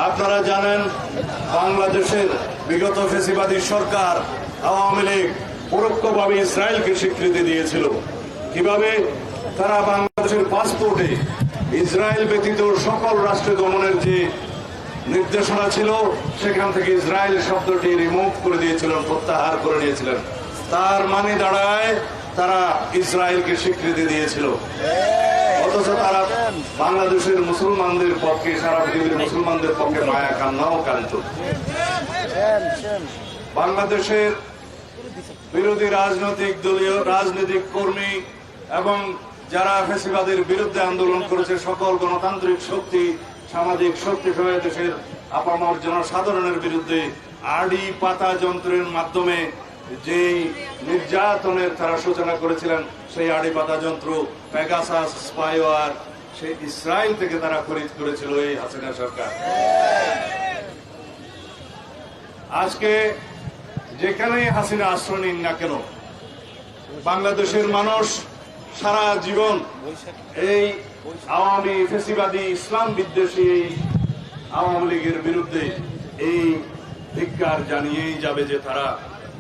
আপনারা জানেন বাংলাদেশের বিগত ফ্যাসিবাদী সরকার আওয়ামী লীগ পরোক্ষভাবে ইসরায়েলকে স্বীকৃতি দিয়েছিল। কিভাবে? তারা বাংলাদেশের পাসপোর্টে ইসরায়েল ব্যতীত সকল রাষ্ট্র দমনের যে নির্দেশনা ছিল সেখান থেকে ইসরায়েল শব্দটি রিমুভ করে দিয়েছিলেন, প্রত্যাহার করে নিয়েছিলেন। তার মানে দাঁড়ায় তারা ইসরায়েলকে স্বীকৃতি দিয়েছিল, অথচ তারা বাংলাদেশের মুসলমানদের পক্ষে, সারা পৃথিবীর মুসলমানদের পক্ষে মায়া কান্নাও কান্ত। বাংলাদেশের বিরোধী রাজনৈতিক কর্মী এবং যারা ফ্যাসিবাদের বিরুদ্ধে আন্দোলন করেছে সকল গণতান্ত্রিক শক্তি, সামাজিক শক্তি সহ দেশের আপামর জনসাধারণের বিরুদ্ধে আড়ি পাতা যন্ত্রের মাধ্যমে যেই নির্যাতনের তারা সূচনা করেছিলেন, সেই আড়ি পাতা যন্ত্র পেগাসাস স্পাইওয়ার সেই ইসরায়েল থেকে তারা খরিদ করেছিল এই হাসিনা সরকার। আজকে যেখানেই হাসিনা আশ্রয় নিন না কেন, বাংলাদেশের মানুষ সারা জীবন এই আওয়ামী ফ্যাসিবাদী ইসলাম বিদ্বেষী আওয়ামী লীগের বিরুদ্ধে এই ধিক্কার জানিয়েই যাবে যে তারা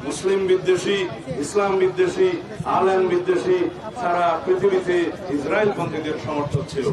মুসলিম বিদ্বেষী, ইসলাম বিদ্বেষী, আলেম বিদ্বেষী, সারা পৃথিবীতে ইসরায়েল পন্থীদের সমর্থক ছিল।